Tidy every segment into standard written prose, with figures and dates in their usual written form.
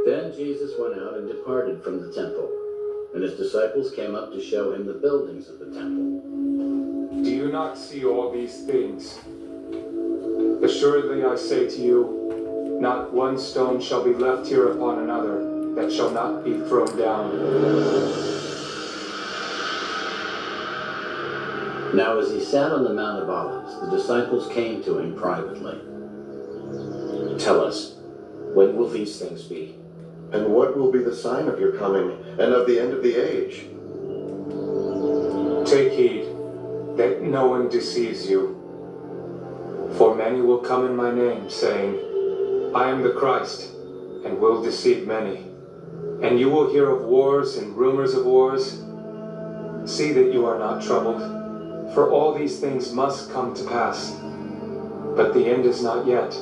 Then Jesus went out and departed from the temple, and his disciples came up to show him the buildings of the temple. Do you not see all these things? Assuredly I say to you, not one stone shall be left here upon another that shall not be thrown down. Now as he sat on the Mount of Olives, the disciples came to him privately. Tell us, when will these things be? And what will be the sign of your coming and of the end of the age? Take heed that no one deceives you. For many will come in my name, saying, I am the Christ, and will deceive many. And you will hear of wars and rumors of wars. See that you are not troubled, for all these things must come to pass. But the end is not yet.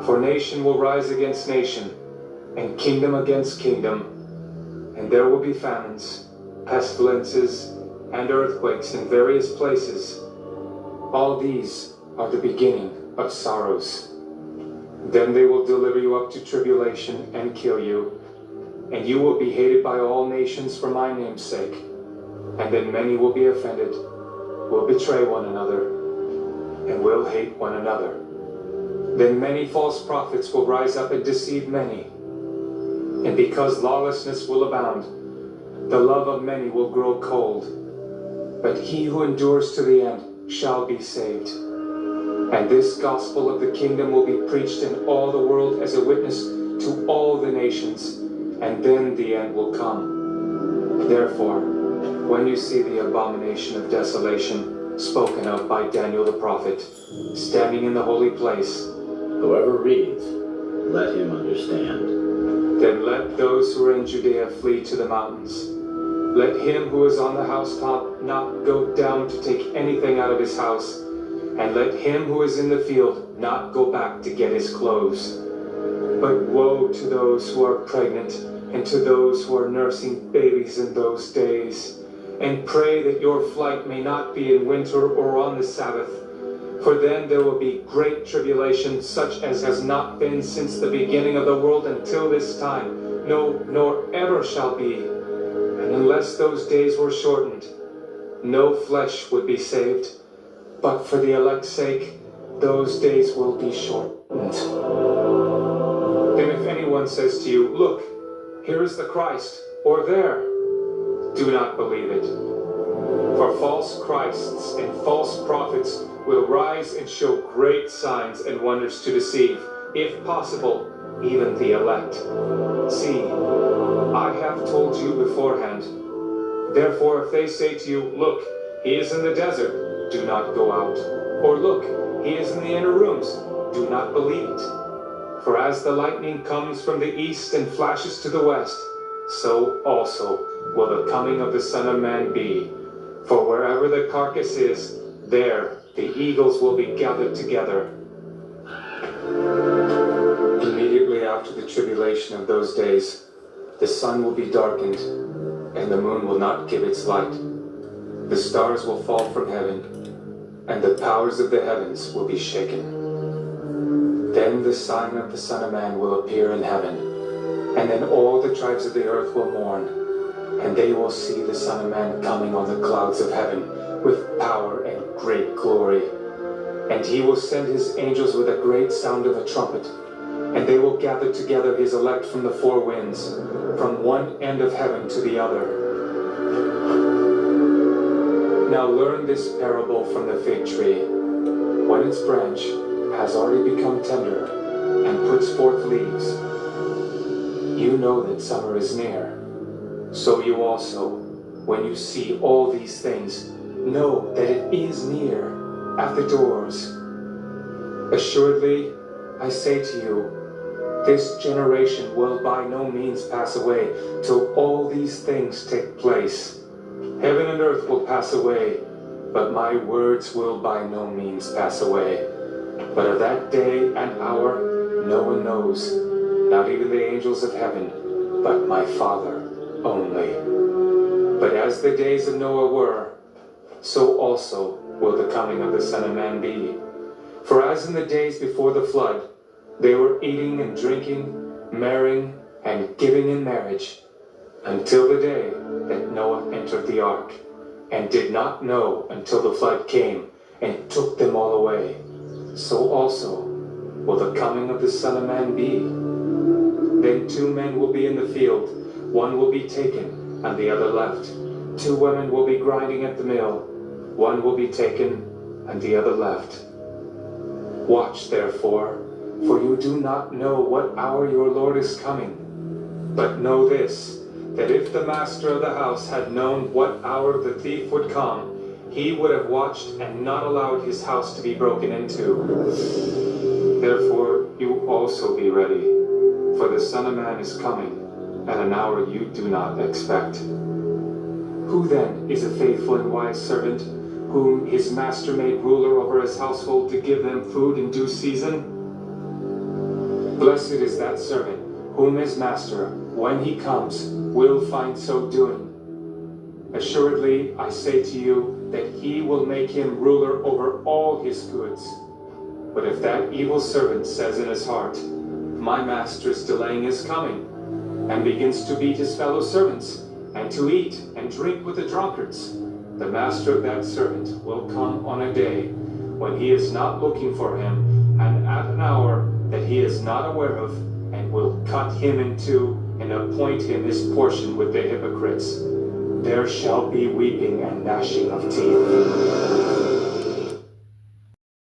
For nation will rise against nation, and kingdom against kingdom, and there will be famines, pestilences, and earthquakes in various places. All these are the beginning of sorrows. Then they will deliver you up to tribulation and kill you, and you will be hated by all nations for my name's sake. And then many will be offended, will betray one another, and will hate one another. Then many false prophets will rise up and deceive many. And because lawlessness will abound, the love of many will grow cold. But he who endures to the end shall be saved. And this gospel of the kingdom will be preached in all the world as a witness to all the nations, and then the end will come. Therefore, when you see the abomination of desolation spoken of by Daniel the prophet, standing in the holy place, Whoever reads, let him understand. then let those who are in Judea flee to the mountains. Let him who is on the housetop not go down to take anything out of his house, and let him who is in the field not go back to get his clothes. But woe to those who are pregnant, and to those who are nursing babies in those days. And pray that your flight may not be in winter or on the Sabbath, for then there will be great tribulation, such as has not been since the beginning of the world until this time, no, nor ever shall be. And unless those days were shortened, no flesh would be saved. But for the elect's sake, those days will be shortened. Then if anyone says to you, look, here is the Christ, or there, do not believe it. For false Christs and false prophets will rise and show great signs and wonders to deceive, if possible, even the elect. See, I have told you beforehand. Therefore, if they say to you, look, he is in the desert, do not go out. Or look, he is in the inner rooms, do not believe it. For as the lightning comes from the east and flashes to the west, so also will the coming of the Son of Man be. For wherever the carcass is, there the eagles will be gathered together. Immediately after the tribulation of those days, the sun will be darkened, and the moon will not give its light. The stars will fall from heaven, and the powers of the heavens will be shaken. Then the sign of the Son of Man will appear in heaven, and then all the tribes of the earth will mourn, and they will see the Son of Man coming on the clouds of heaven with power and great glory. And he will send his angels with a great sound of a trumpet, and they will gather together his elect from the four winds, from one end of heaven to the other. Now learn this parable from the fig tree. When its branch has already become tender and puts forth leaves, you know that summer is near. So you also, when you see all these things, know that it is near, at the doors. Assuredly, I say to you, this generation will by no means pass away till all these things take place. Heaven and earth will pass away, but my words will by no means pass away. But of that day and hour no one knows, not even the angels of heaven, but my Father only. But as the days of Noah were, so also will the coming of the Son of Man be. For as in the days before the flood, they were eating and drinking, marrying, and giving in marriage, until the day that Noah entered the ark, and did not know until the flood came and took them all away. So also will the coming of the Son of Man be. Then 2 men will be in the field, one will be taken and the other left. 2 women will be grinding at the mill, one will be taken and the other left. Watch therefore, for you do not know what hour your Lord is coming. But know this, that if the master of the house had known what hour the thief would come, he would have watched and not allowed his house to be broken into. Therefore you also be ready, for the Son of Man is coming at an hour you do not expect. Who then is a faithful and wise servant, whom his master made ruler over his household to give them food in due season? Blessed is that servant, whom his master, when he comes, will find so doing. Assuredly, I say to you that he will make him ruler over all his goods. But if that evil servant says in his heart, my master is delaying his coming, and begins to beat his fellow servants, and to eat and drink with the drunkards, the master of that servant will come on a day when he is not looking for him, and at an hour that he is not aware of, and will cut him in two and appoint him his portion with the hypocrites. There shall be weeping and gnashing of teeth.